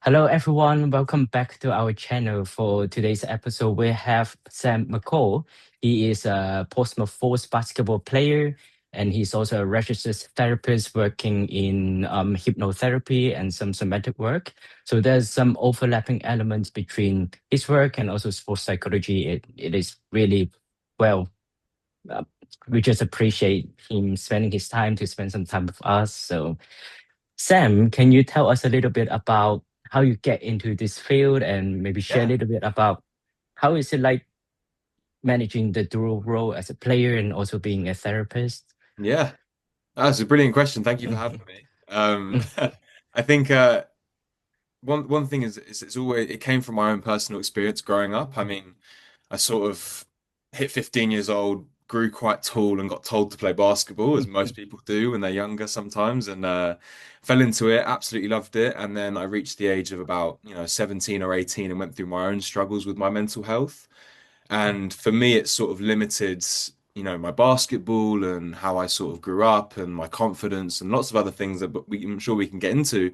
Hello, everyone. Welcome back to our channel. For today's episode, we have Sam McCall. He is a Portsmouth Force basketball player, and he's also a registered therapist working in hypnotherapy and some somatic work. So there's some overlapping elements between his work and also sports psychology. It is really well. Uh, we just appreciate him spending his time to spend some time with us. So Sam, can you tell us a little bit about how you get into this field and maybe share a Yeah, little bit about how is it like managing the dual role as a player and also being a therapist? yeah. That's a brilliant question. Thank you for having Mhm, me. I think one thing is it's always it came from my own personal experience growing up. I mean, I sort of hit 15 years old, grew quite tall, and got told to play basketball, as most people do when they're younger sometimes, and fell into it. Absolutely loved it. And then I reached the age of about 17 or 18 and went through my own struggles with my mental health. And for me, it sort of limited, my basketball and how I sort of grew up and my confidence and lots of other things that I'm sure we can get into.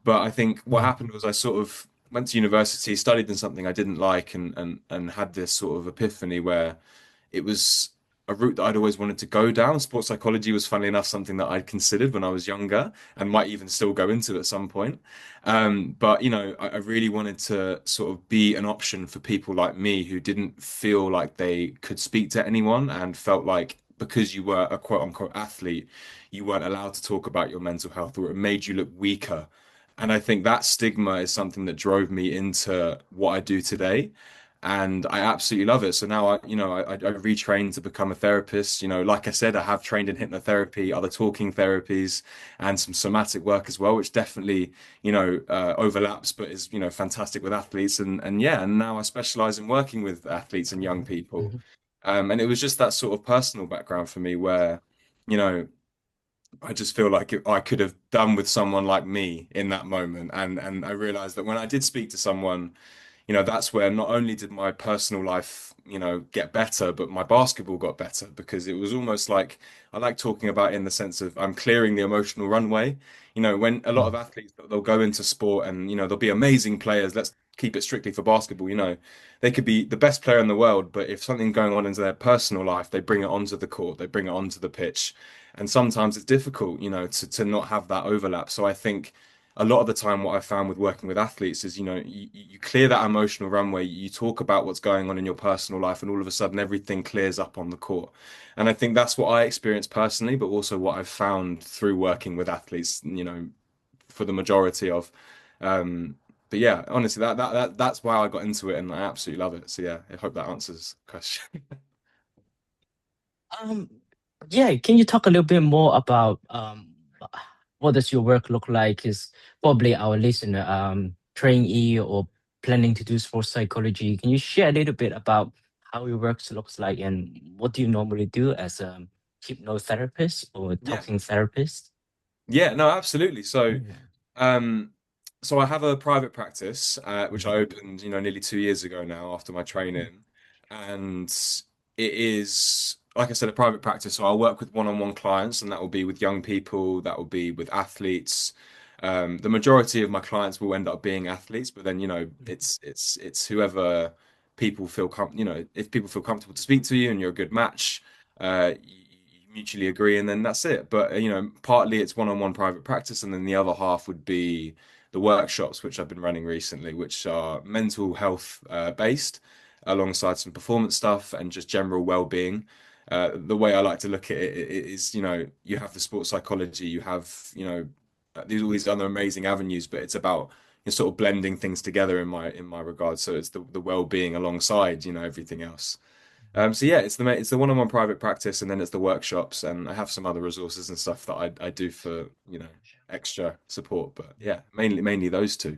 But I think what happened was I sort of went to university, studied in something I didn't like, and had this sort of epiphany where it was a route that I'd always wanted to go down. Sports psychology was, funnily enough, something that I'd considered when I was younger and might even still go into at some point. But I really wanted to sort of be an option for people like me who didn't feel like they could speak to anyone and felt like because you were a quote unquote athlete, you weren't allowed to talk about your mental health or it made you look weaker. And I think that stigma is something that drove me into what I do today, and I absolutely love it. So now I retrained to become a therapist. Like I said, I have trained in hypnotherapy, other talking therapies, and some somatic work as well, which definitely overlaps, but is fantastic with athletes. And yeah, and now I specialize in working with athletes and young people. mhm, And it was just that sort of personal background for me where you know I just feel like I could have done with someone like me in that moment. And I realized that when I did speak to someone, that's where not only did my personal life, get better, but my basketball got better because it was almost like I like talking about in the sense of I'm clearing the emotional runway. When a lot of mhm, athletes they'll go into sport and they'll be amazing players. Let's keep it strictly for basketball. They could be the best player in the world, but if something going on into their personal life, they bring it onto the court, they bring it onto the pitch. And sometimes it's difficult, to not have that overlap. So I think a lot of the time what I found with working with athletes is, you clear that emotional runway, you talk about what's going on in your personal life, and all of a sudden everything clears up on the court. And I think that's what I experienced personally, but also what I've found through working with athletes, for the majority of. Um, but yeah, honestly, that's why I got into it, and I absolutely love it. So yeah, I hope that answers the question. Um, yeah, can you talk a little bit more about what does your work look like? Is probably our listener trainee or planning to do sports psychology. Can you share a little bit about how your work looks like and what do you normally do as a hypnotherapist or Yeah. talking therapist? Yeah, no, absolutely. So Mhm, Um, so I have a private practice, which I mhm, opened, nearly 2 years ago now after my training. And it is, like I said, a private practice. So I'll work with one-on-one clients, and that will be with young people, that will be with athletes. The majority of my clients will end up being athletes, but then, it's whoever people feel if people feel comfortable to speak to you and you're a good match, you mutually agree, and then that's it. But partly it's one-on-one private practice, and then the other half would be the workshops which I've been running recently, which are mental health based, alongside some performance stuff and just general well-being. The way I like to look at it is, you have the sports psychology, you have, these all these other amazing avenues, but it's about sort of blending things together in my regard. So it's the well-being alongside, everything else. So yeah, it's the one-on-one private practice, and then it's the workshops, and I have some other resources and stuff that I do for extra support. But yeah, mainly those two.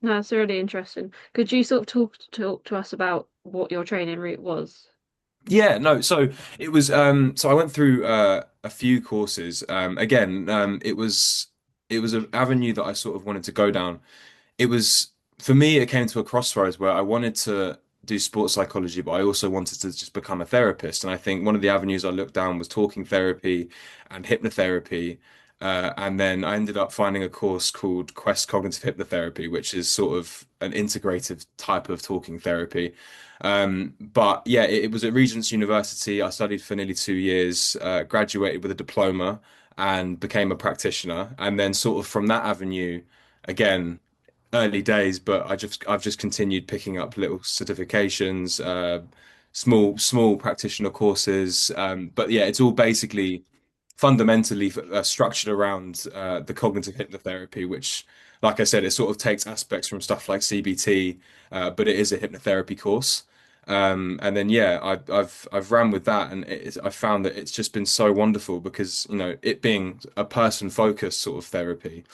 No, that's really interesting. Could you sort of talk to us about what your training route was? Yeah, no. So it was. So I went through a few courses. Again, it was an avenue that I sort of wanted to go down. It was for me. It came to a crossroads where I wanted to do sports psychology, but I also wanted to just become a therapist. And I think one of the avenues I looked down was talking therapy and hypnotherapy. And then I ended up finding a course called Quest Cognitive Hypnotherapy, which is sort of an integrative type of talking therapy. But yeah, it was at Regent's University. I studied for nearly 2 years, graduated with a diploma, and became a practitioner. And then sort of from that avenue, again, early days, but I've just continued picking up little certifications, small practitioner courses. But yeah, it's all basically fundamentally structured around the cognitive hypnotherapy, which, like I said, it sort of takes aspects from stuff like CBT, but it is a hypnotherapy course. And then yeah, I've ran with that, and I found that it's just been so wonderful because it being a person focused sort of therapy,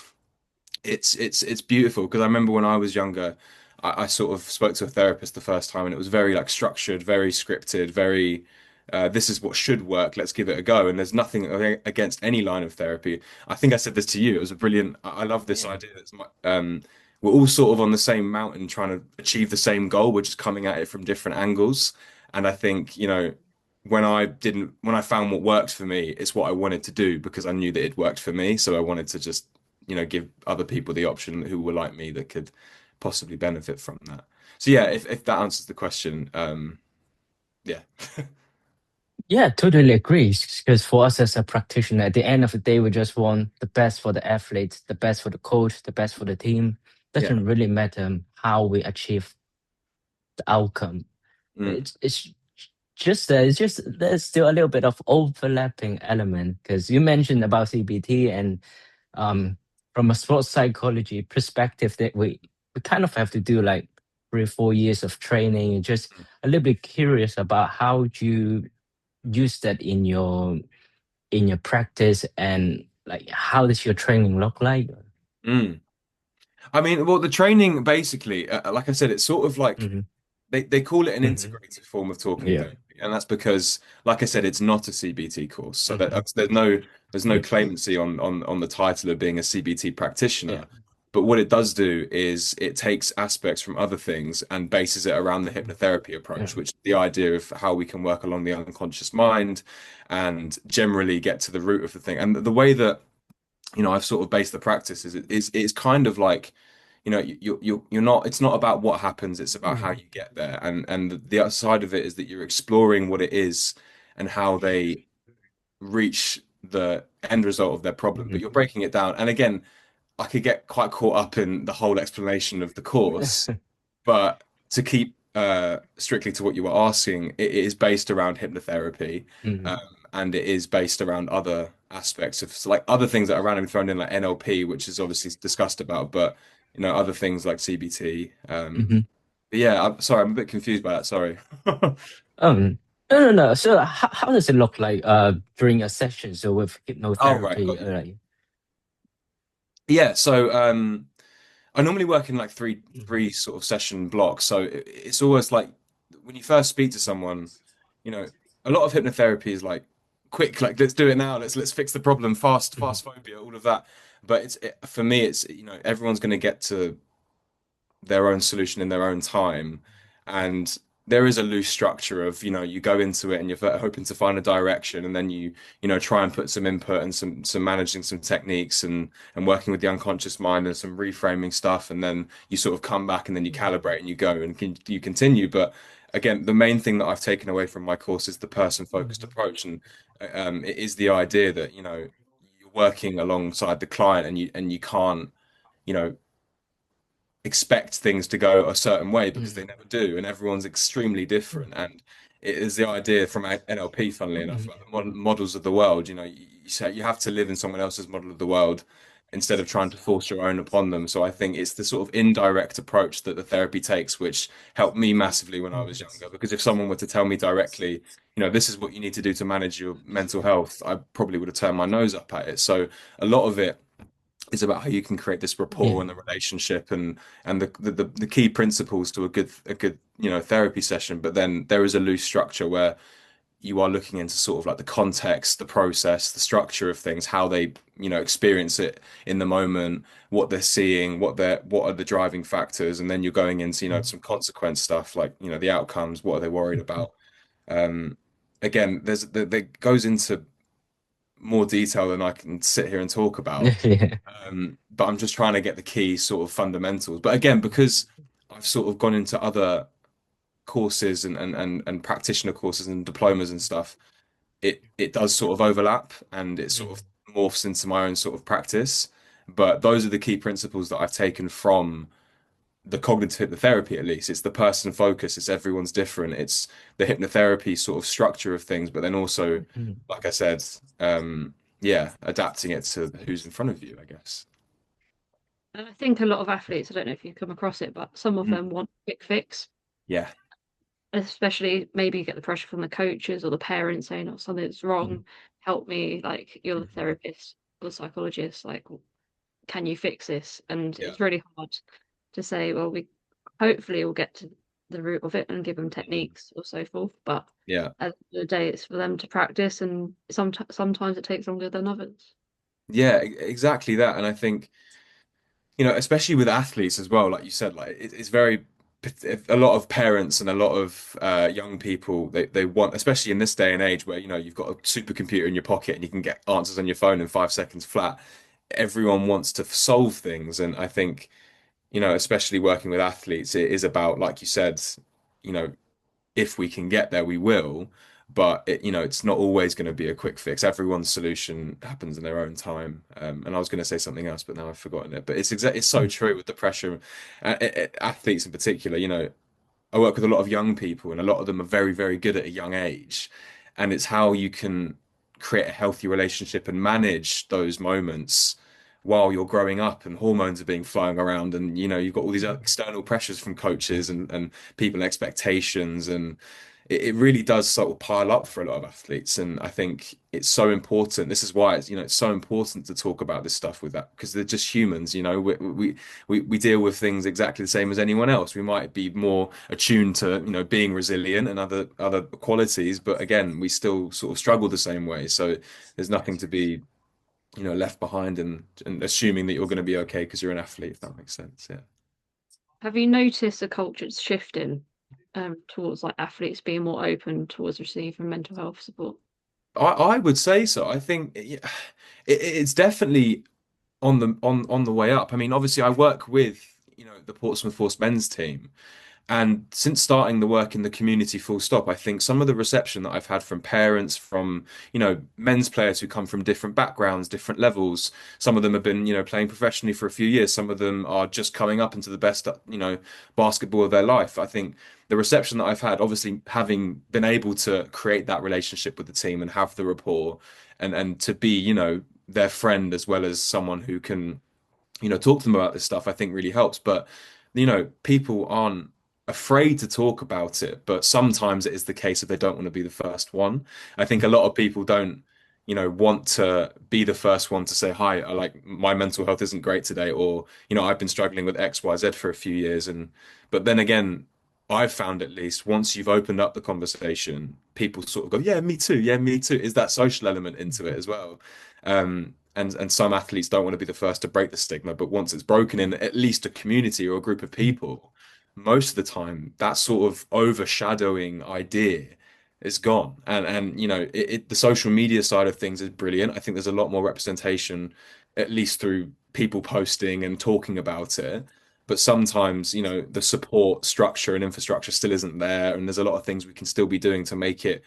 it's beautiful because I remember when I was younger, I sort of spoke to a therapist the first time, and it was very like structured, very scripted, very this is what should work. Let's give it a go. And there's nothing against any line of therapy. I think I said this to you. It was a brilliant. I love this Yeah. idea. We're all sort of on the same mountain, trying to achieve the same goal. We're just coming at it from different angles. And I think when I found what worked for me, it's what I wanted to do because I knew that it worked for me. So I wanted to just give other people the option who were like me that could possibly benefit from that. So yeah, if that answers the question, yeah. Yeah, totally agree. Because for us as a practitioner, at the end of the day, we just want the best for the athletes, the best for the coach, the best for the team. Yeah. Doesn't really matter how we achieve the outcome. Mm, It's just that it's just there's still a little bit of overlapping element because you mentioned about CBT and um from a sports psychology perspective that we kind of have to do like 3 or 4 years of training and just a little bit curious about how do you use that in your practice and like how does your training look like? mm. I mean, well, the training basically, like I said, it's sort of like Hmm. they call it an Hmm. integrated form of talking Yeah. therapy, and that's because, like I said, it's not a CBT course, so Hmm. there's no Yeah. clemency on the title of being a CBT Yeah. practitioner. But what it does do is it takes aspects from other things and bases it around the hypnotherapy Yeah. approach, which is the idea of how we can work along the unconscious mind and generally get to the root of the thing. And the way that I've sort of based the practice is it's kind of like you're not it's not about what happens, it's about how Mhm. you get there, and the other side of it is that you're exploring what it is and how they reach the end result of their problem, but Mhm. you're breaking it down. And again, I could get quite caught up in the whole explanation of the course, but to keep strictly to what you were asking, it is based around hypnotherapy, um, Mhm. and it is based around other aspects of, so like, other things that are randomly thrown in, like NLP, which is obviously discussed about, but other things like CBT. Mhm. But yeah, I'm sorry, I'm a bit confused by that. Sorry. No, no, no. So how does it look like during a session? So with Oh, right, hypnotherapy, got you. like Yeah, so I normally work in like three Mhm. three sort of session blocks. So it's always like when you first speak to someone, you know, a lot of hypnotherapy is like quick, like let's do it now, let's fix the problem, Mhm. fast phobia, all of that. But for me, it's everyone's going to get to their own solution in their own time. And there is a loose structure of, you go into it and you're hoping to find a direction, and then you try and put some input and some managing some techniques and working with the unconscious mind and some reframing stuff. And then you sort of come back and then you calibrate and you go and you continue. But again, the main thing that I've taken away from my course is the person-focused Mhm. approach. And it is the idea that, you're working alongside the client, and you can't, you know, expect things to go a certain way because they Mhm. never do, and everyone's extremely different. And it is the idea from NLP, funnily enough, Mhm. like the models of the world. You say you have to live in someone else's model of the world instead of trying to force your own upon them. So I think it's the sort of indirect approach that the therapy takes, which helped me massively when I was Mhm. younger. Because if someone were to tell me directly, this is what you need to do to manage your mental health, I probably would have turned my nose up at it. So a lot of it is about how you can create this rapport Yeah. and the relationship, and the key principles to a good therapy session. But then there is a loose structure where you are looking into sort of like the context, the process, the structure of things, how they experience it in the moment, what they're seeing, what are the driving factors, and then you're going into Mhm. some consequence stuff, like the outcomes, what are they worried about. um Again, that goes into more detail than I can sit here and talk about. Yeah. But I'm just trying to get the key sort of fundamentals. But again, because I've sort of gone into other courses and practitioner courses and diplomas and stuff, it does sort of overlap and it sort of morphs into my own sort of practice. But those are the key principles that I've taken from the cognitive hypnotherapy, at least. It's the person focus, it's everyone's different. It's the hypnotherapy sort of structure of things, but then also, Mm. like I said, yeah, adapting it to who's in front of you, I guess. And I think a lot of athletes, I don't know if you come across it, but some of Mm. them want a quick fix, Yeah. especially maybe you get the pressure from the coaches or the parents saying, oh, something's wrong, help me, like you're the therapist or the psychologist, like can you fix this? And Yeah. it's really hard to say, well, we hopefully will get to the root of it and give them techniques or so forth. But Yeah. at the end of the day, it's for them to practice, and sometimes it takes longer than others. Yeah, exactly that. And I think, especially with athletes as well, like you said, like it's very a lot of parents and a lot of young people they want, especially in this day and age where you've got a supercomputer in your pocket and you can get answers on your phone in 5 seconds flat. Everyone wants to solve things, and I think especially working with athletes, it is about, like you said, you know, if we can get there, we will. But it's not always going to be a quick fix. Everyone's solution happens in their own time. And I was going to say something else, but now I've forgotten it. But it's so Mm. true with the pressure, athletes in particular. I work with a lot of young people, and a lot of them are very, very good at a young age. And it's how you can create a healthy relationship and manage those moments while you're growing up and hormones are being flying around, and you've got all these external pressures from coaches and people and expectations, and it really does sort of pile up for a lot of athletes. And I think it's so important. This is why it's so important to talk about this stuff with that, because they're just humans. We deal with things exactly the same as anyone else. We might be more attuned to, being resilient and other qualities, but again, we still sort of struggle the same way. So there's nothing to be, left behind and assuming that you're going to be okay because you're an athlete, if that makes sense. Yeah. Have you noticed the culture's shifting towards like athletes being more open towards receiving mental health support? I would say so. I think it's definitely on the way up. I mean, obviously, I work with the Portsmouth Force men's team, and since starting the work in the community, full stop, I think some of the reception that I've had from parents, from, men's players who come from different backgrounds, different levels. Some of them have been, playing professionally for a few years. Some of them are just coming up into the best, basketball of their life. I think the reception that I've had, obviously having been able to create that relationship with the team and have the rapport and to be, their friend as well as someone who can talk to them about this stuff, I think really helps. But, people aren't afraid to talk about it, but sometimes it is the case that they don't want to be the first one. I think a lot of people don't, want to be the first one to say, hi, I like my mental health isn't great today, or, I've been struggling with X, Y, Z for a few years. But then again, I've found at least once you've opened up the conversation, people sort of go, yeah, me too. Yeah, me too. Is that social element into it as well? And some athletes don't want to be the first to break the stigma, but once it's broken in at least a community or a group of people, most of the time that sort of overshadowing idea is gone. And the social media side of things is brilliant. I think there's a lot more representation, at least through people posting and talking about it. But sometimes, the support structure and infrastructure still isn't there, and there's a lot of things we can still be doing to make it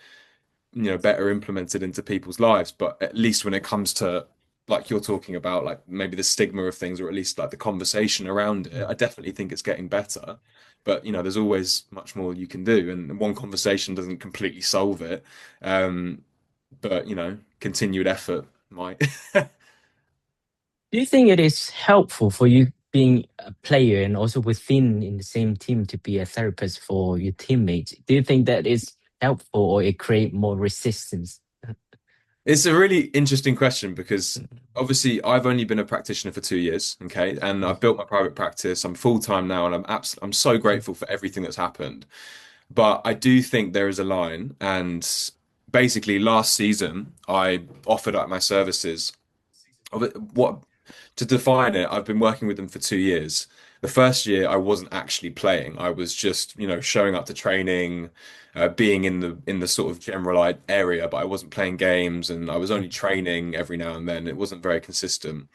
better implemented into people's lives. But at least when it comes to, like you're talking about, like maybe the stigma of things, or at least like the conversation around it, I definitely think it's getting better. But there's always much more you can do, and one conversation doesn't completely solve it. um but continued effort might. Do you think it is helpful for you being a player and also within in the same team to be a therapist for your teammates? Do you think that is helpful or it create more resistance? It's a really interesting question because obviously I've only been a practitioner for 2 years, okay, and I've built my private practice. I'm full time now, and I'm so grateful for everything that's happened. But I do think there is a line, and basically last season I offered up my services of it. What to define it, I've been working with them for 2 years. The first year, I wasn't actually playing. I was just, showing up to training, being in the sort of general area, but I wasn't playing games, and I was only training every now and then. It wasn't very consistent.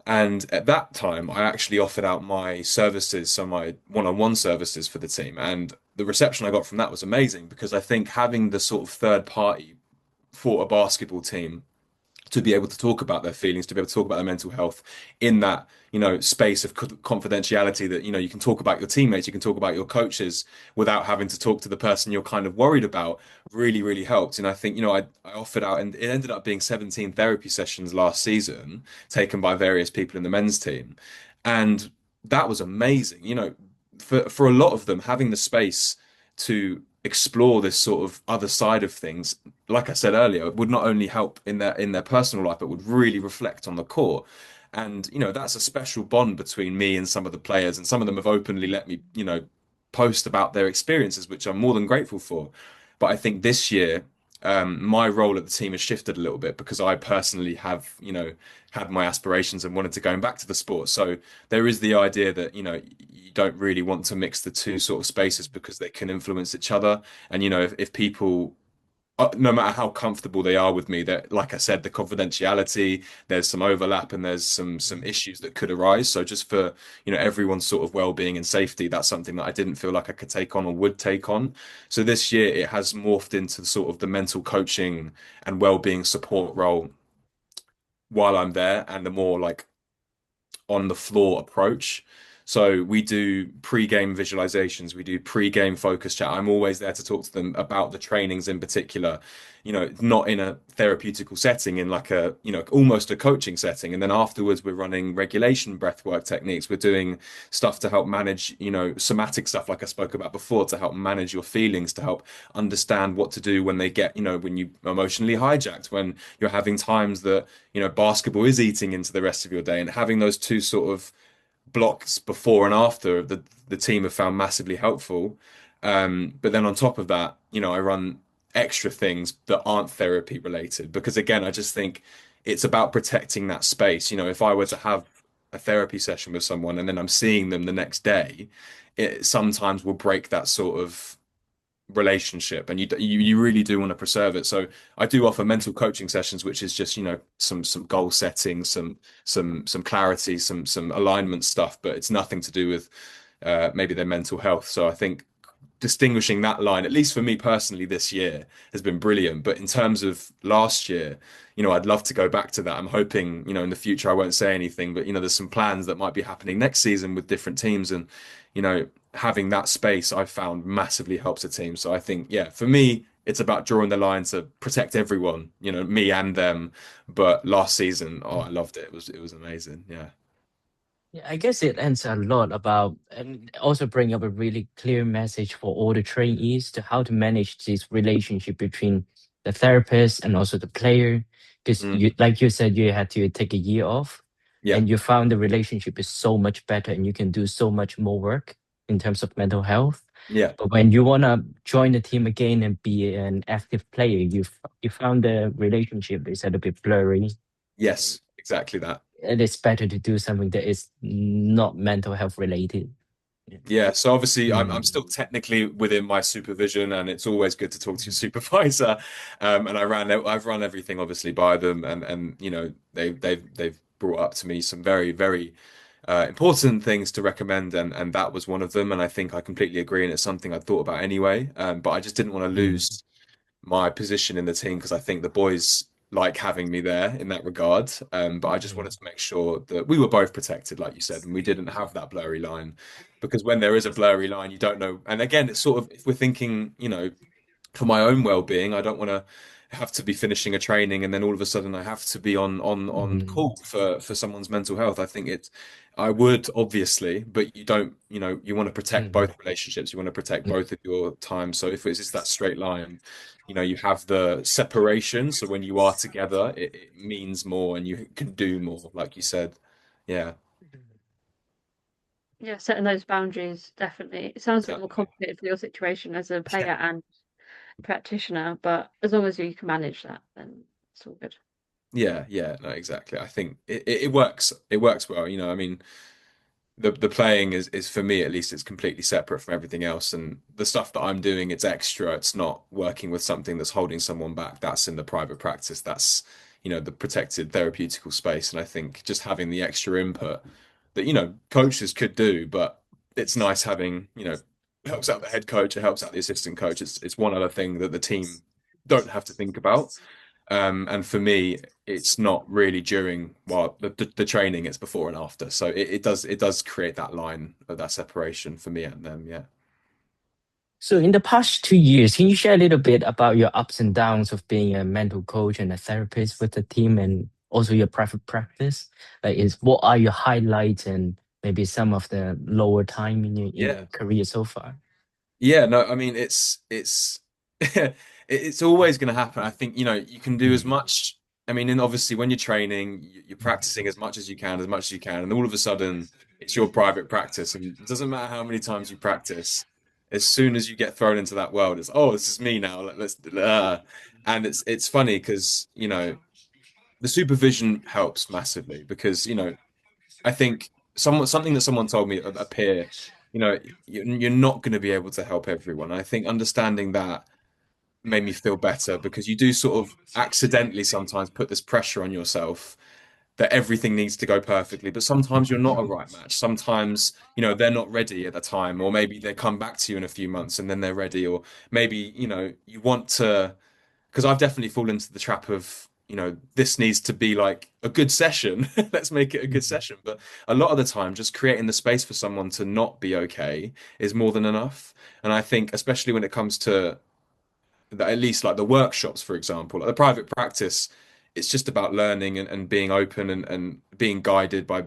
And at that time, I actually offered out my services, so my one-on-one services for the team. And the reception I got from that was amazing because I think having the sort of third party for a basketball team to be able to talk about their feelings, to be able to talk about their mental health in that, space of confidentiality that, you can talk about your teammates, you can talk about your coaches without having to talk to the person you're kind of worried about really, really helped. And I think, I offered out and it ended up being 17 therapy sessions last season taken by various people in the men's team. And that was amazing. For a lot of them, having the space to explore this sort of other side of things, like I said earlier, would not only help in their personal life, but would really reflect on the court. And that's a special bond between me and some of the players, and some of them have openly let me, post about their experiences, which I'm more than grateful for. But I think this year, my role at the team has shifted a little bit because I personally have, had my aspirations and wanted to go back to the sport. So there is the idea that, you don't really want to mix the two sort of spaces because they can influence each other. And, if people, no matter how comfortable they are with me, that, like I said, the confidentiality, there's some overlap and there's some issues that could arise. So just for, everyone's sort of well-being and safety, that's something that I didn't feel like I could take on or would take on. So this year it has morphed into sort of the mental coaching and well-being support role while I'm there, and the more like on the floor approach. So we do pre-game visualizations, we do pre-game focus chat. I'm always there to talk to them about the trainings in particular, not in a therapeutical setting, in like a, almost a coaching setting. And then afterwards, we're running regulation breathwork techniques. We're doing stuff to help manage, somatic stuff like I spoke about before, to help manage your feelings, to help understand what to do when they get, when you emotionally hijacked, when you're having times that, basketball is eating into the rest of your day, and having those two sort of blocks before and after the team have found massively helpful. But then on top of that, I run extra things that aren't therapy related because again, I just think it's about protecting that space. If I were to have a therapy session with someone and then I'm seeing them the next day, it sometimes will break that sort of relationship, and you really do want to preserve it. So I do offer mental coaching sessions, which is just some goal setting, some clarity, some alignment stuff, but it's nothing to do with maybe their mental health. So I think distinguishing that line, at least for me personally, this year has been brilliant. But in terms of last year, I'd love to go back to that. I'm hoping, in the future, I won't say anything, but, there's some plans that might be happening next season with different teams. And, having that space I've found massively helps a team. So I think, yeah, for me, it's about drawing the line to protect everyone, me and them. But last season, oh, I loved it. It was amazing. Yeah. Yeah, I guess it ends a lot about and also bring up a really clear message for all the trainees to how to manage this relationship between the therapist and also the player. Because Mm. you, like you said, you had to take a year off, Yeah. and you found the relationship is so much better, and you can do so much more work in terms of mental health. Yeah. But when you wanna join the team again and be an active player, you found the relationship is a little bit blurry. Yes, exactly that. It is better to do something that is not mental health related. Yeah. Yeah, so obviously I'm Mm. still technically within my supervision, and it's always good to talk to your supervisor. And I've run everything obviously by them, and they've brought up to me some very, very important things to recommend, and that was one of them. And I think I completely agree, and it's something I thought about anyway. But I just didn't want to Mm. lose my position in the team because I think the boys like having me there in that regard. But I just wanted Mm. to make sure that we were both protected, like you said, and we didn't have that blurry line. Because when there is a blurry line, you don't know. And again, it's sort of if we're thinking, for my own well-being, I don't want to have to be finishing a training and then all of a sudden I have to be on Mm. call for someone's mental health. I think I would obviously, but you don't, you want to protect Mm. both relationships. You want to protect both of your time. So if it's just that straight line, you have the separation. So when you are together, it means more and you can do more, like you said. Yeah, Yeah, setting those boundaries definitely. It sounds a bit more exactly. complicated for your situation as a Yeah. player and practitioner, but as long as you can manage that, then it's all good. yeah, no, exactly. I think it works. It works well. I mean, the playing is for me at least, it's completely separate from everything else, and the stuff that I'm doing, it's extra. It's not working with something that's holding someone back. That's in the private practice. That's the protected therapeutical space. And I think just having the extra input that coaches could do, but it's nice having it helps out the head coach, it helps out the assistant coach. It's one other thing that the team don't have to think about. And for me, it's not really during while the training, it's before and after. So it does create that line of that separation for me and them. Yeah. So, in the past 2 years, can you share a little bit about your ups and downs of being a mental coach and a therapist with the team, and also your private practice? Like, is what are your highlights and maybe some of the lower time in your Yeah. career so far? Yeah, no, I mean it's it's always going to happen. I think you can do as much. I mean, and obviously when you're training, you're practicing as much as you can, and all of a sudden it's your private practice, and it doesn't matter how many times you practice. As soon as you get thrown into that world, it's this is me now. And it's funny because the supervision helps massively because I think something that someone told me, a peer, you're not going to be able to help everyone. I think understanding that made me feel better because you do sort of accidentally sometimes put this pressure on yourself that everything needs to go perfectly, but sometimes you're not a right match. Sometimes, they're not ready at the time, or maybe they come back to you in a few months and then they're ready, or maybe, you want to, because I've definitely fallen into the trap of, this needs to be like a good session. Let's make it a good session. But a lot of the time, just creating the space for someone to not be okay is more than enough. And I think, especially when it comes to at least like the workshops, for example, like the private practice, it's just about learning and being open and being guided by,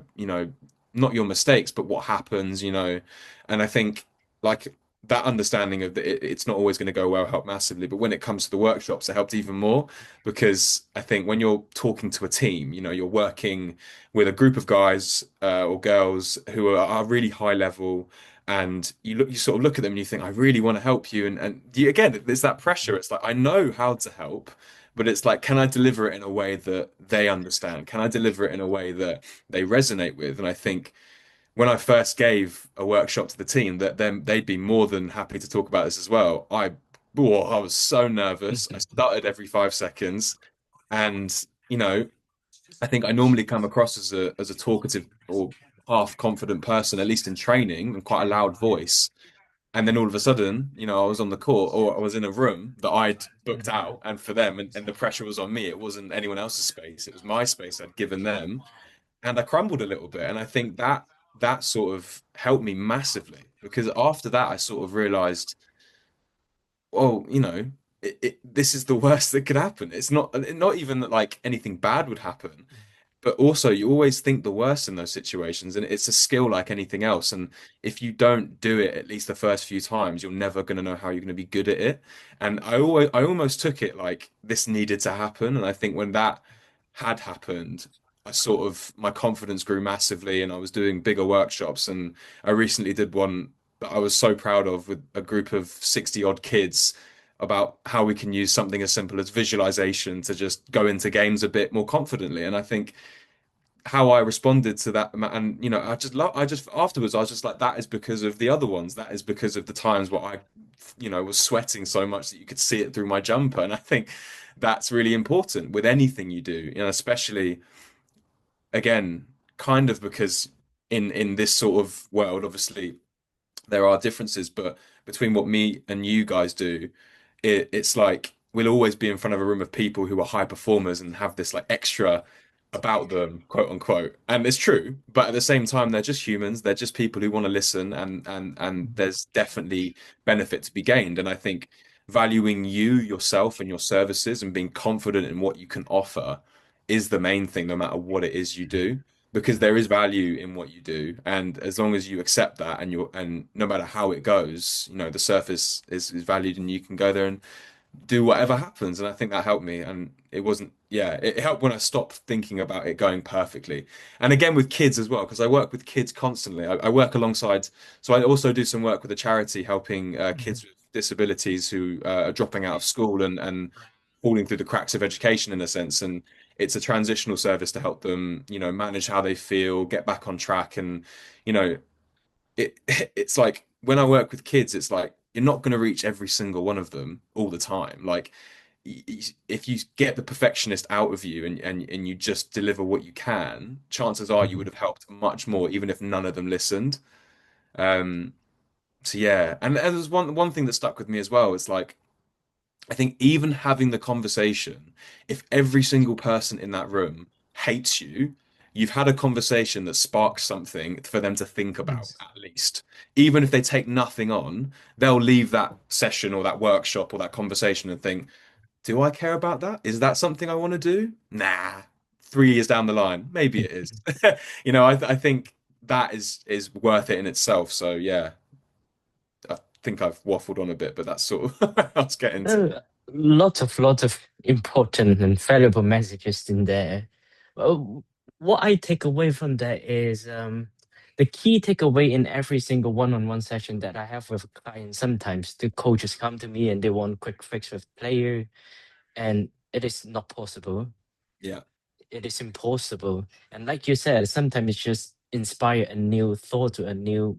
not your mistakes, but what happens, And I think like that understanding of that it's not always going to go well helped massively. But when it comes to the workshops, it helped even more because I think when you're talking to a team, you're working with a group of guys or girls who are really high level, and you sort of look at them and you think, I really want to help you, and again, there's that pressure. It's like I know how to help, but it's like, can I deliver it in a way that they understand? Can I deliver it in a way that they resonate with? And I think when I first gave a workshop to the team, that then they'd be more than happy to talk about this as well. I was so nervous. I stuttered every 5 seconds, and I think I normally come across as a talkative or half confident person, at least in training, and quite a loud voice. And then all of a sudden, I was on the court or I was in a room that I'd booked out and for them, and the pressure was on me. It wasn't anyone else's space. It was my space I'd given them. And I crumbled a little bit. And I think that sort of helped me massively because after that, I sort of realized, well, this is the worst that could happen. It's not even that like anything bad would happen, but also you always think the worst in those situations, and it's a skill like anything else. And if you don't do it at least the first few times, you're never going to know how you're going to be good at it. And I almost took it like this needed to happen. And I think when that had happened, I sort of my confidence grew massively, and I was doing bigger workshops. And I recently did one that I was so proud of with a group of 60 odd kids about how we can use something as simple as visualization to just go into games a bit more confidently. And I think how I responded to that, and I just afterwards, I was just like, that is because of the other ones. That is because of the times where I, was sweating so much that you could see it through my jumper. And I think that's really important with anything you do, especially again, kind of because in this sort of world, obviously there are differences, but between what me and you guys do, it's like we'll always be in front of a room of people who are high performers and have this like extra about them, quote unquote. And it's true, but at the same time, they're just humans. They're just people who want to listen, and there's definitely benefit to be gained. And I think valuing you, yourself, and your services, and being confident in what you can offer is the main thing, no matter what it is you do, because there is value in what you do. And as long as you accept that, and no matter how it goes, the surface is valued, and you can go there and do whatever happens. And I think that helped me. And it wasn't, yeah, it helped when I stopped thinking about it going perfectly. And again, with kids as well, because I work with kids constantly. I work alongside, so I also do some work with a charity helping kids with disabilities who are dropping out of school and falling through the cracks of education in a sense, and it's a transitional service to help them, manage how they feel, get back on track, and you know, it it's like when I work with kids, it's like you're not going to reach every single one of them all the time. Like if you get the perfectionist out of you and you just deliver what you can, chances are you would Mhm. have helped much more, even if none of them listened. Um, so yeah, and there's one thing that stuck with me as well. It's like I think even having the conversation, if every single person in that room hates you, you've had a conversation that sparks something for them to think about, Yes. at least. Even if they take nothing on, they'll leave that session or that workshop or that conversation and think, do I care about that? Is that something I want to do? Nah. 3 years down the line, maybe it is. I think that is worth it in itself. So yeah, I think I've waffled on a bit, but that's sort of what I was getting to. Lot of important and valuable messages in there. Well, what I take away from that is the key takeaway in every single one-on-one session that I have with a client. Sometimes the coaches come to me and they want quick fix with player, and it is not possible. Yeah. It is impossible. And like you said, sometimes it's just inspire a new thought or a new,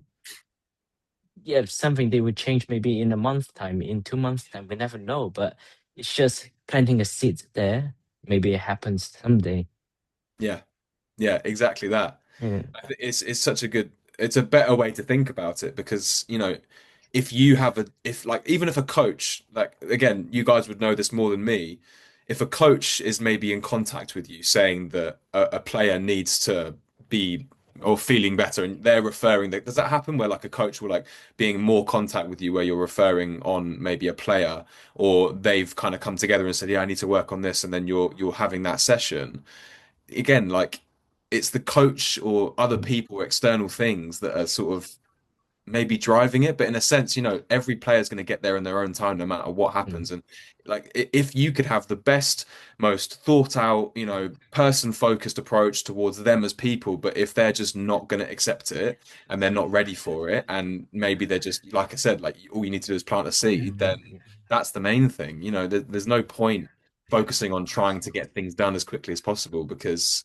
yeah, something they would change maybe in a month time, in 2 months time. We never know, but it's just planting a seed there. Maybe it happens someday. Yeah. Yeah, exactly that. Yeah. It's such a good, it's a better way to think about it because, if you have if like, even if a coach, like, again, you guys would know this more than me, if a coach is maybe in contact with you saying that a player needs to be or feeling better and they're referring that, does that happen where like a coach will like being more contact with you where you're referring on maybe a player or they've kind of come together and said, yeah, I need to work on this, and then you're having that session again, like it's the coach or other people, external things that are sort of maybe driving it. But in a sense, every player is going to get there in their own time, no matter what Mm, happens. And like, if you could have the best, most thought out, person focused approach towards them as people, but if they're just not going to accept it and they're not ready for it, and maybe they're just, like I said, like all you need to do is plant a seed, then mm, that's the main thing. There's no point focusing on trying to get things done as quickly as possible because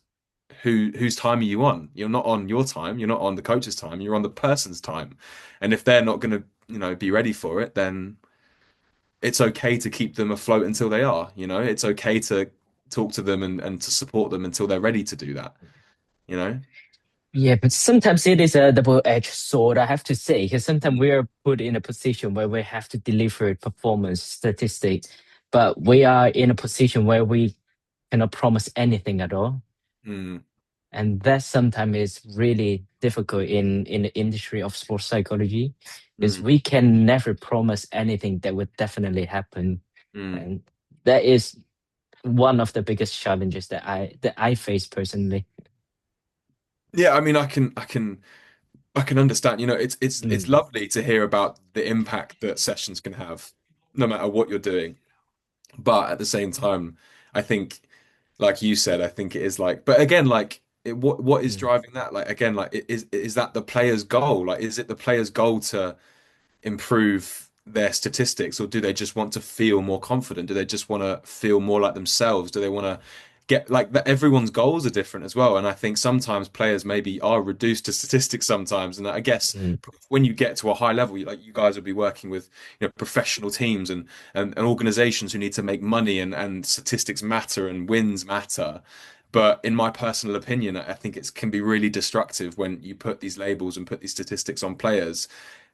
whose time are you on? You're not on your time, you're not on the coach's time, you're on the person's time. And if they're not going to, be ready for it, then it's okay to keep them afloat until they are, it's okay to talk to them and to support them until they're ready to do that, you know? yeah, but sometimes it is a double-edged sword, I have to say, because sometimes we are put in a position where we have to deliver performance statistics, but we are in a position where we cannot promise anything at all. Mm, And that sometimes is really difficult in the industry of sports psychology, because mm, we can never promise anything that would definitely happen. mm. And that is one of the biggest challenges that I face personally. Yeah, I mean, I can understand, it's Mm, lovely to hear about the impact that sessions can have, no matter what you're doing. But at the same time, I think, like you said, I think it is like, but again, like, what is mm, driving that? Like, again, like, is that the player's goal? Like, is it the player's goal to improve their statistics, or do they just want to feel more confident? Do they just want to feel more like themselves? Do they want to get like that? Everyone's goals are different as well, and I think sometimes players maybe are reduced to statistics sometimes. And I guess mm, when you get to a high level, like you guys will be working with professional teams and organizations who need to make money, and statistics matter and wins matter. But in my personal opinion, I think it can be really destructive when you put these labels and put these statistics on players,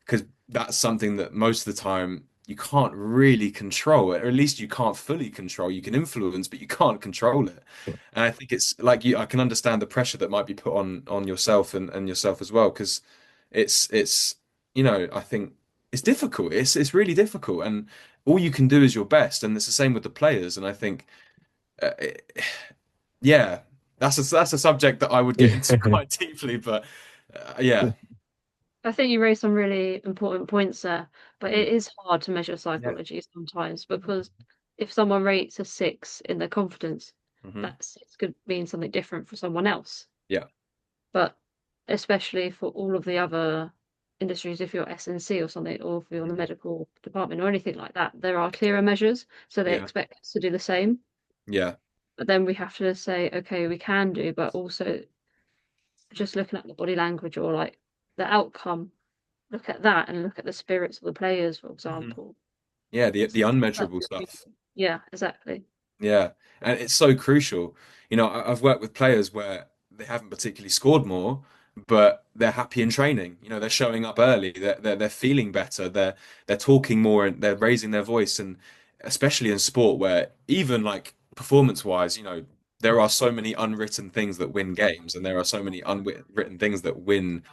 because that's something that most of the time you can't really control it, or at least you can't fully control. You can influence, but you can't control it. sure. And I think it's like I can understand the pressure that might be put on yourself and yourself as well, because it's I think it's difficult. It's really difficult, and all you can do is your best, and it's the same with the players. And I think, uh, it- yeah, that's a subject that I would get into quite deeply, but yeah. I think you raised some really important points there, but Mm. it is hard to measure Yeah. psychology sometimes because if someone rates a 6 in their confidence, Hmm. that 6 could mean something different for someone else. Yeah. But especially for all of the other industries, if you're S&C or something, or if you're in the medical department or anything like that, there are clearer measures, so they Yeah. expect us to do the same. Yeah. But then we have to say, okay, we can do, but also just looking at the body language or like the outcome, look at that and look at the spirits of the players, for Mhm. example. Yeah, the That's unmeasurable really stuff. good. Yeah, exactly. Yeah, and it's so crucial. I've worked with players where they haven't particularly scored more, but they're happy in training. They're showing up early. They're feeling better. They're talking more and they're raising their voice. And especially in sport, where even like performance-wise, there are so many unwritten things that win games, and there are so many unwritten things that win,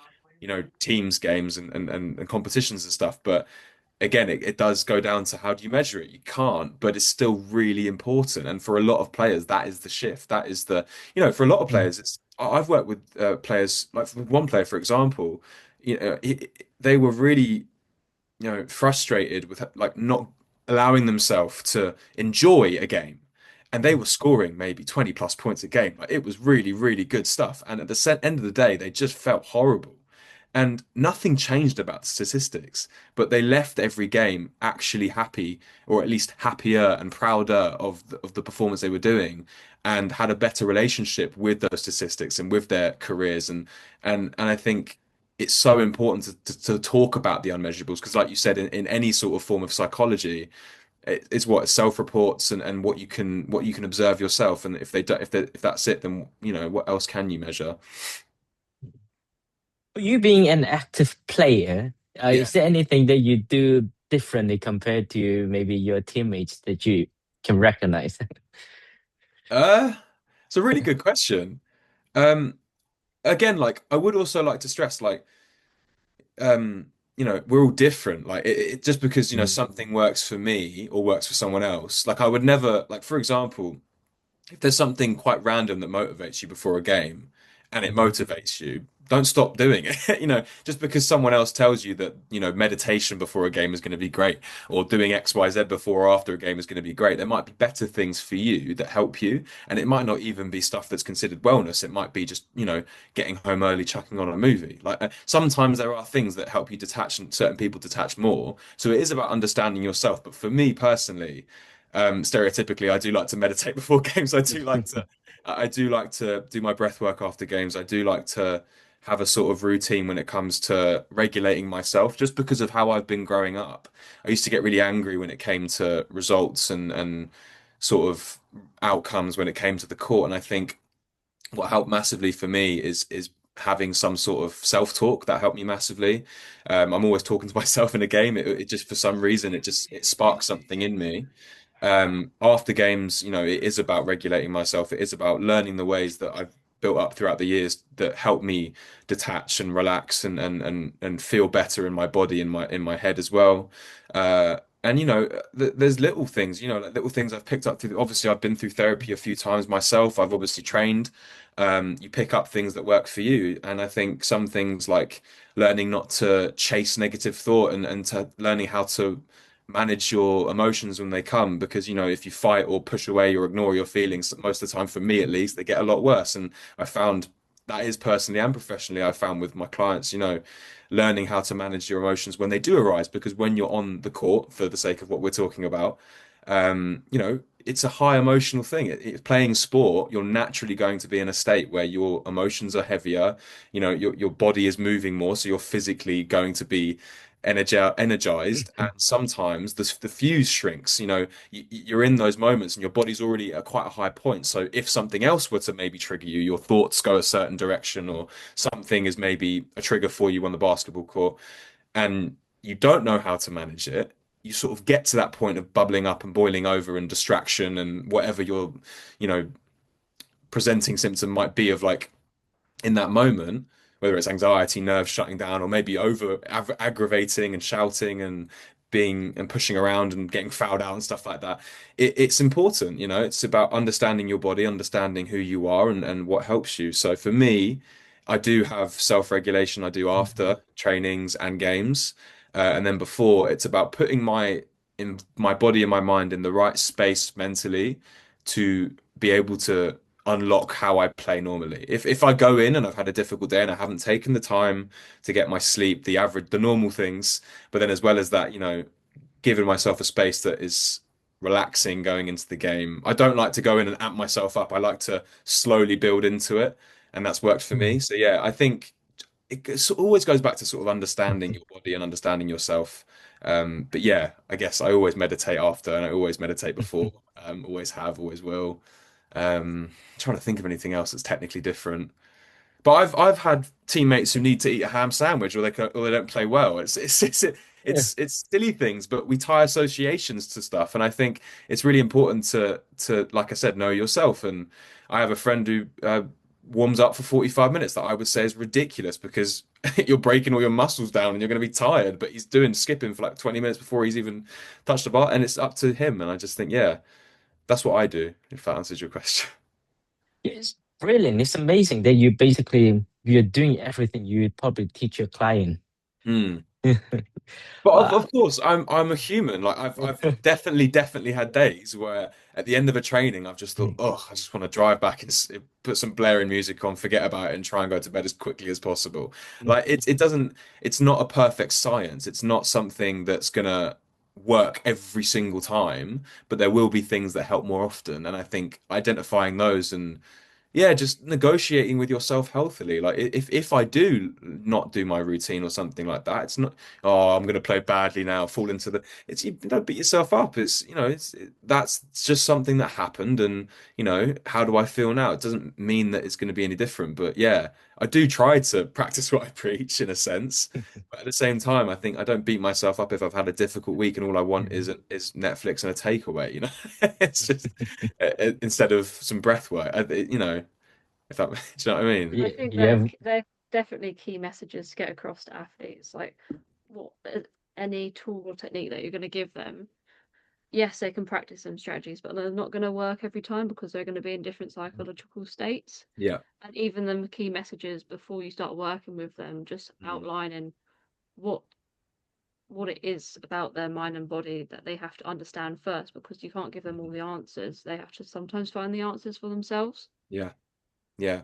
teams games and competitions and stuff. But again, it does go down to how do you measure it? You can't, but it's still really important. And for a lot of players, that is the shift. That is for a lot of players, I've worked with players, like with one player, for example, they were really, frustrated with like not allowing themselves to enjoy a game. And they were scoring maybe 20 plus points a game. Like, it was really, really good stuff. And at the end of the day, they just felt horrible. And nothing changed about the statistics, but they left every game actually happy, or at least happier and prouder of the performance they were doing, and had a better relationship with those statistics and with their careers. And I think it's so important to talk about the unmeasurables because, like you said, in any sort of form of psychology, it's what self-reports and what you can observe yourself. And if they do, if that's it, then what else can you measure? You being an active player, Yeah. is there anything that you do differently compared to maybe your teammates that you can recognize? Uh, it's a really good question. Um, Again, like I would also like to stress, like, we're all different. Like just because, Mm, something works for me or works for someone else, like I would never, like, for example, if there's something quite random that motivates you before a game and it mhm, motivates you, don't stop doing it. Just because someone else tells you that, meditation before a game is going to be great, or doing XYZ before or after a game is going to be great. There might be better things for you that help you. And it might not even be stuff that's considered wellness. It might be just, getting home early, chucking on a movie. Like sometimes there are things that help you detach and certain people detach more. So it is about understanding yourself. But for me personally, stereotypically, I do like to meditate before games. I do like to do my breath work after games. I do like to have a sort of routine when it comes to regulating myself, just because of how I've been growing up. I used to get really angry when it came to results and sort of outcomes when it came to the court. And I think what helped massively for me is having some sort of self-talk that helped me massively. I'm always talking to myself in a game. It just for some reason it sparks something in me. After games, it is about regulating myself. It is about learning the ways that I've built up throughout the years that help me detach and relax and feel better in my body, in my head as well. And there's little things, like little things I've picked up through. Obviously, I've been through therapy a few times myself. I've obviously trained. You pick up things that work for you, and I think some things like learning not to chase negative thought and to learning how to manage your emotions when they come, because if you fight or push away or ignore your feelings, most of the time, for me at least, they get a lot worse. And I found that is personally and professionally, I found with my clients, learning how to manage your emotions when they do arise, because when you're on the court, for the sake of what we're talking about, it's a high emotional thing. Playing sport, you're naturally going to be in a state where your emotions are heavier. Your body is moving more, so you're physically going to be energized. And sometimes the fuse shrinks. You're in those moments, and your body's already at quite a high point. So if something else were to maybe trigger you, your thoughts go a certain direction, or something is maybe a trigger for you on the basketball court, and you don't know how to manage it, you sort of get to that point of bubbling up and boiling over and distraction and whatever your, you know, presenting symptom might be of, like, in that moment, whether it's anxiety, nerves shutting down, or maybe over aggravating and shouting and being and pushing around and getting fouled out and stuff like that. It's important, it's about understanding your body, understanding who you are and what helps you. So for me, I do have self-regulation. I do after trainings and games. And then before, it's about putting my body and my mind in the right space mentally to be able to unlock how I play normally. If I go in and I've had a difficult day and I haven't taken the time to get my sleep, the average, the normal things, but then as well as that, giving myself a space that is relaxing going into the game. I don't like to go in and amp myself up. I like to slowly build into it, and that's worked for me. So yeah, I think it always goes back to sort of understanding your body and understanding yourself. But yeah, I guess I always meditate after, and I always meditate before. Always have, always will. Trying to think of anything else that's technically different. But I've had teammates who need to eat a ham sandwich, or they don't play well. Yeah. It's silly things, but we tie associations to stuff, and I think it's really important to like I said, know yourself. And I have a friend who warms up for 45 minutes that I would say is ridiculous because you're breaking all your muscles down and you're going to be tired, but he's doing skipping for like 20 minutes before he's even touched the bar, and it's up to him. And I just think, yeah, that's what I do, if that answers your question. It's brilliant. It's amazing that you're doing everything you would probably teach your client. Hmm. But Wow. of course, I'm a human. Like I've definitely had days where at the end of a training, I've just thought, oh, I just want to drive back and put some blaring music on, forget about it, and try and go to bed as quickly as possible. Like it's not a perfect science. It's not something that's gonna work every single time, but there will be things that help more often. And I think identifying those and yeah, just negotiating with yourself healthily. Like if I do not do my routine or something like that, it's not, oh, I'm going to play badly now, fall into the, it's, you don't beat yourself up. It's, that's just something that happened. And, how do I feel now? It doesn't mean that it's going to be any different. But yeah, I do try to practice what I preach in a sense. But at the same time, I think I don't beat myself up if I've had a difficult week and all I want is Netflix and a takeaway. It's just instead of some breath work, if that, do you know what I mean? I Yeah, think you have. they're definitely key messages to get across to athletes. Like, what any tool or technique that you're going to give them, yes, they can practice some strategies, but they're not going to work every time because they're going to be in different psychological states. Yeah. And even the key messages before you start working with them, just Mm. outlining what what it is about their mind and body that they have to understand first, because you can't give them all the answers. They have to sometimes find the answers for themselves. Yeah. Yeah,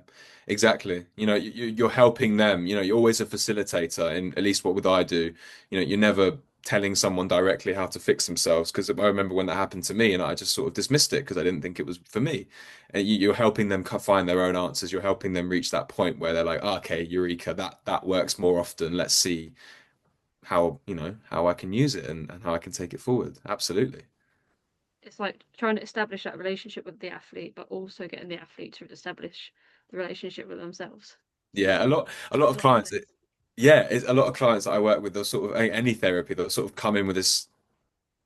exactly. You're helping them. You're always a facilitator, and at least what I do. You're never telling someone directly how to fix themselves because I remember when that happened to me, and I just sort of dismissed it because I didn't think it was for me. And you're helping them find their own answers. You're helping them reach that point where they're like, "Oh, okay, Eureka, that works more often. Let's see how I can use it and how I can take it forward." Absolutely. It's like trying to establish that relationship with the athlete, but also getting the athlete to establish the relationship with themselves. Yeah, a lot of It's like clients. this. Yeah, it's a lot of clients that I work with. They'll sort of any therapy. They'll sort of come in with this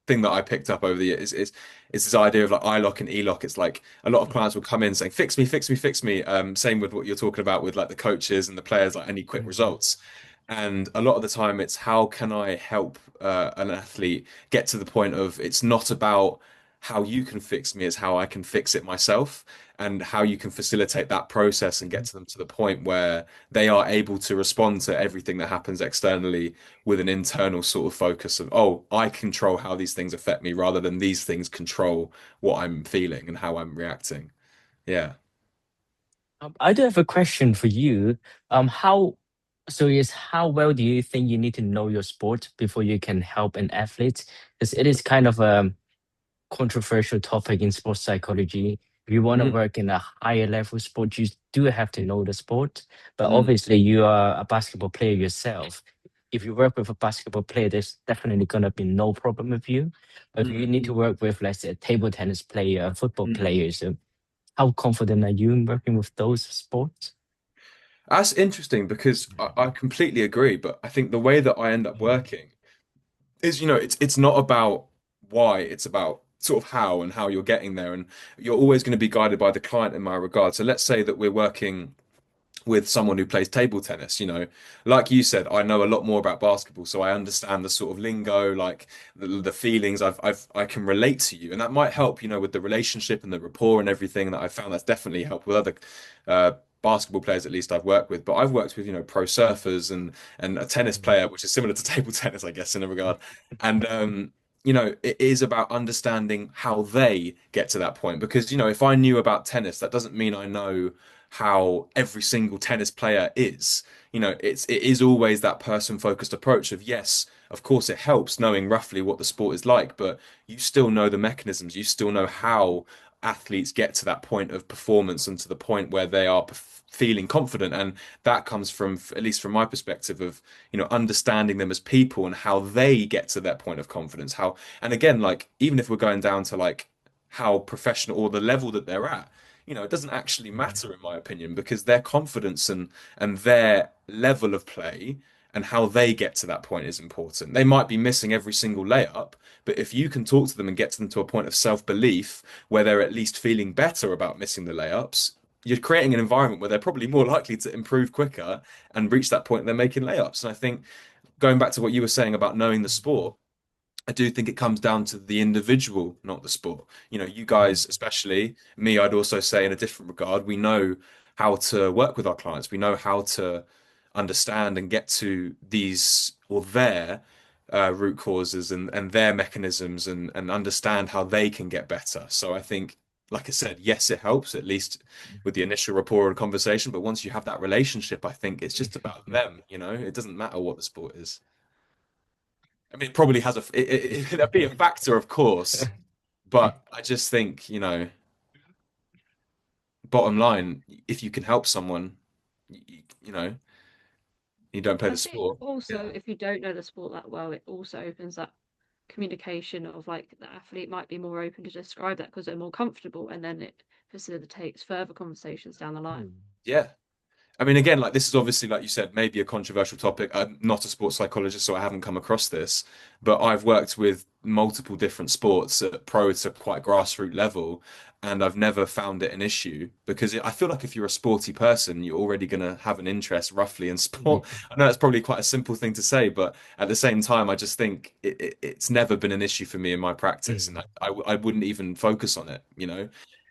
thing that I picked up over the years. It's this idea of like I lock and E lock. It's like a lot of clients will come in saying, "Fix me, fix me, fix me." Same with what you're talking about with like the coaches and the players. Like, I need quick results. And a lot of the time, it's how can I help an athlete get to the point of it's not about how you can fix me, it's how I can fix it myself, and how you can facilitate that process and get to them to the point where they are able to respond to everything that happens externally with an internal sort of focus of, oh, I control how these things affect me rather than these things control what I'm feeling and how I'm reacting. Yeah. I do have a question for you. How so is how well do you think you need to know your sport before you can help an athlete? Because it is kind of a controversial topic in sports psychology. If you want to Mm, work in a higher level sport, you do have to know the sport. But mm, obviously, you are a basketball player yourself. If you work with a basketball player, there's definitely gonna be no problem with you. But if you need to mm, work with, let's say, a table tennis player, a football mm. player, so how confident are you in working with those sports? That's interesting because I completely agree, but I think the way that I end up working is, it's not about why, it's about sort of how and how you're getting there. And you're always going to be guided by the client in my regard. So let's say that we're working with someone who plays table tennis, like you said, I know a lot more about basketball, so I understand the sort of lingo, like the feelings. I can relate to you, and that might help, with the relationship and the rapport and everything that I found that's definitely helped with other uh, basketball players, at least I've worked with. But I've worked with, pro surfers and a tennis player, which is similar to table tennis, I guess, in a regard. And it is about understanding how they get to that point. Because, if I knew about tennis, that doesn't mean I know how every single tennis player is. It is always that person-focused approach of, yes, of course it helps knowing roughly what the sport is like, but you still know the mechanisms, you still know how athletes get to that point of performance and to the point where they are feeling confident. And that comes from, at least from my perspective, of understanding them as people and how they get to that point of confidence. And again, like, even if we're going down to like how professional or the level that they're at, it doesn't actually matter in my opinion, because their confidence and their level of play and how they get to that point is important. They might be missing every single layup, but if you can talk to them and get them to a point of self-belief where they're at least feeling better about missing the layups, you're creating an environment where they're probably more likely to improve quicker and reach that point they're making layups. And I think, going back to what you were saying about knowing the sport, I do think it comes down to the individual, not the sport. You guys, especially me, I'd also say in a different regard, we know how to work with our clients. We know how to understand and get to these or their root causes and their mechanisms, and understand how they can get better. So I think, like I said, yes, it helps, at least with the initial rapport and conversation. But once you have that relationship, I think it's just about them. It doesn't matter what the sport is. I mean, it probably has that'd be a factor, of course, but I just think, bottom line, if you can help someone, you know, you don't play I the think sport. also Yeah. if you don't know the sport that well, it also opens up communication of like the athlete might be more open to describe that because they're more comfortable, and then it facilitates further conversations down the line. Yeah. I mean, again, like, this is obviously, like you said, maybe a controversial topic. I'm not a sports psychologist, so I haven't come across this, but I've worked with multiple different sports at pro to quite grassroots level, and I've never found it an issue, because I feel like if you're a sporty person, you're already going to have an interest roughly in sport. I know that's probably quite a simple thing to say, but at the same time, I just think it's never been an issue for me in my practice, and I wouldn't even focus on it.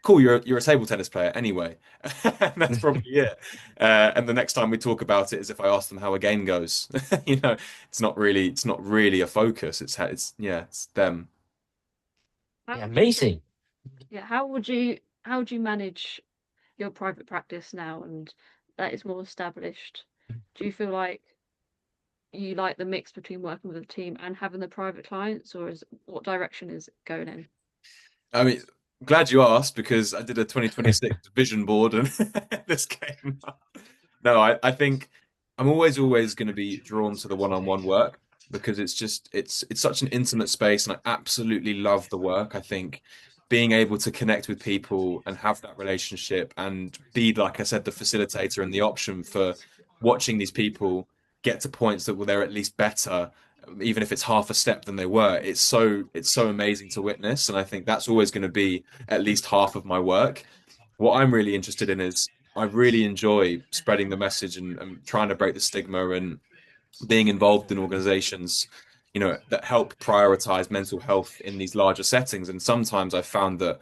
Cool, you're a table tennis player anyway. And that's probably it. And the next time we talk about it is if I ask them how a game goes. It's not really a focus. It's them. How Yeah, would you amazing. say, yeah, how would you manage your private practice now and that is more established? Do you feel like you like the mix between working with a team and having the private clients, or is what direction is it going in? I mean, glad you asked, because I did a 2026 vision board and this came up. No, I think I'm always going to be drawn to the one-on-one work, because it's such an intimate space, and I absolutely love the work. I think being able to connect with people and have that relationship and be, like I said, the facilitator and the option for watching these people get to points that they're at least better, even if it's half a step than they were. It's so amazing to witness, and I think that's always going to be at least half of my work. What I'm really interested in is, I really enjoy spreading the message and trying to break the stigma, and being involved in organizations, that help prioritize mental health in these larger settings. And sometimes I've found that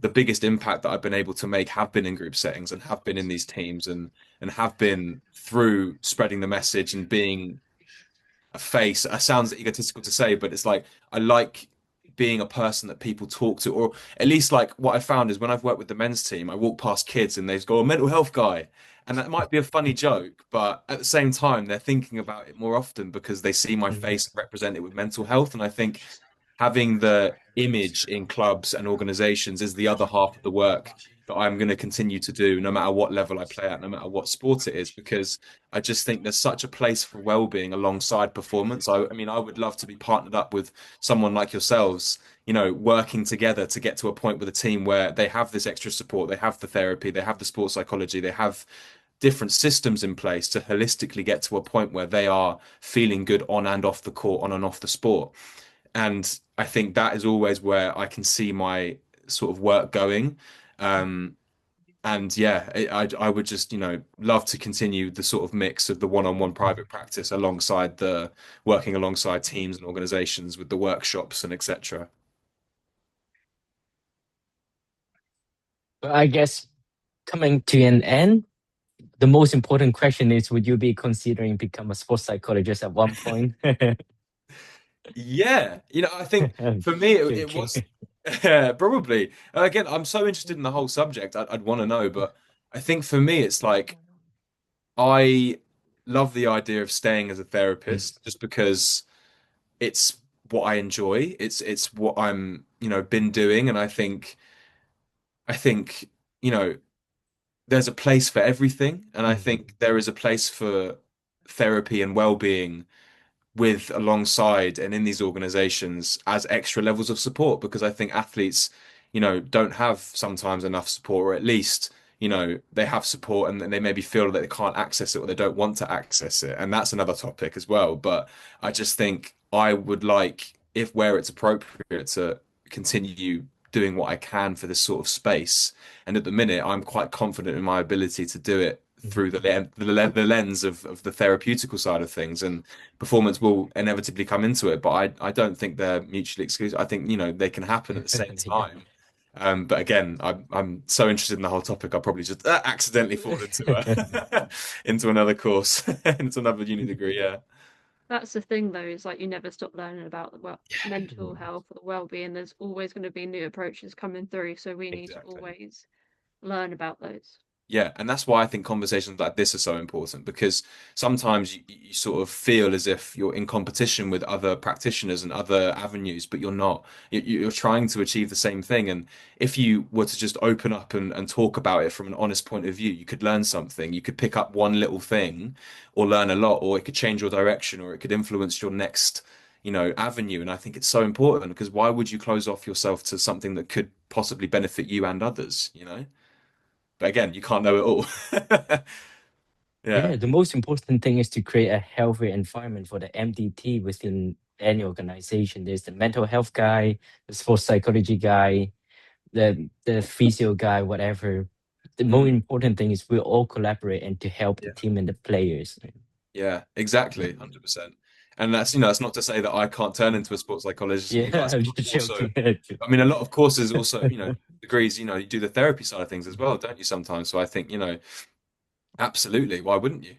the biggest impact that I've been able to make have been in group settings, and have been in these teams, and have been through spreading the message and being a face. It sounds egotistical to say, but it's like, I like being a person that people talk to, or at least, like, what I found is when I've worked with the men's team, I walk past kids and they go, "A mental health guy," and that might be a funny joke, but at the same time, they're thinking about it more often because they see my face represented with mental health. And I think having the image in clubs and organizations is the other half of the work that I'm going to continue to do, no matter what level I play at, no matter what sport it is, because I just think there's such a place for well-being alongside performance. I mean, I would love to be partnered up with someone like yourselves, working together to get to a point with a team where they have this extra support, they have the therapy, they have the sports psychology, they have different systems in place to holistically get to a point where they are feeling good on and off the court, on and off the sport. And I think that is always where I can see my sort of work going. Um, and yeah, I would just, love to continue the sort of mix of the one-on-one private practice alongside the working alongside teams and organizations with the workshops and etc. But I guess coming to an end, the most important question is, would you be considering become a sports psychologist at one point? Yeah, I think for me it was Joking. probably again. I'm so interested in the whole subject. I'd want to know, but I think for me it's like I love the idea of staying as a Mm, therapist just because it's what I enjoy. It's what I'm been doing, and I think you know there's a place for everything, and I mm, think there is a place for therapy and well-being with alongside and in these organizations as extra levels of support because I think athletes, don't have sometimes enough support, or at least, they have support and they maybe feel that they can't access it or they don't want to access it. And that's another topic as well. But I just think I would like, if where it's appropriate, to continue doing what I can for this sort of space. And at the minute, I'm quite confident in my ability to do it mm. through the lens of the therapeutical side of things. And performance will inevitably come into it, but I don't think they're mutually exclusive. I think, they can happen at the same Yeah. time. But again, I'm so interested in the whole topic, I'll probably just accidentally fall into into another course, into another uni degree. Yeah, That's the thing though, is like you never stop learning about the mental health or the well-being. There's always going to be new approaches coming through, so we need to exactly. always learn about those. Yeah, and that's why I think conversations like this are so important because sometimes you sort of feel as if you're in competition with other practitioners and other avenues, but you're not. You're trying to achieve the same thing. And if you were to just open up and talk about it from an honest point of view, you could learn something. You could pick up one little thing or learn a lot, or it could change your direction, or it could influence your next, avenue. And I think it's so important because why would you close off yourself to something that could possibly benefit you and others? But again, you can't know it all. Yeah, Yeah, the most important thing is to create a healthy environment for the MDT within any organization. There's the mental health guy, the sports psychology guy, the physio guy, whatever. The most Mm, important thing is we all collaborate and to help the yeah, team and the players. yeah, exactly, 100%. And that's not to say that I can't turn into a sports psychologist, and you Yeah, guys I'm can't just also. joking. I mean, a lot of courses also, degrees, you do the therapy side of things as well, don't you, sometimes? So I think, absolutely, why wouldn't you?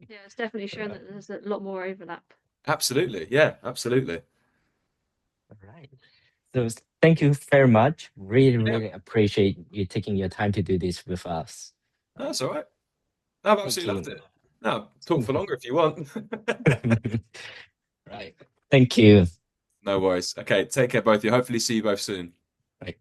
Yeah, it's definitely shown that there's a lot more overlap. Absolutely, yeah, absolutely. All right. So thank you very much. Really, Yeah, really appreciate you taking your time to do this with us. that's all right. I've Thank absolutely loved you. it. No, talk for longer if you want. Right. Thank you. No worries. Okay, take care, both of you. Hopefully see you both soon. Right.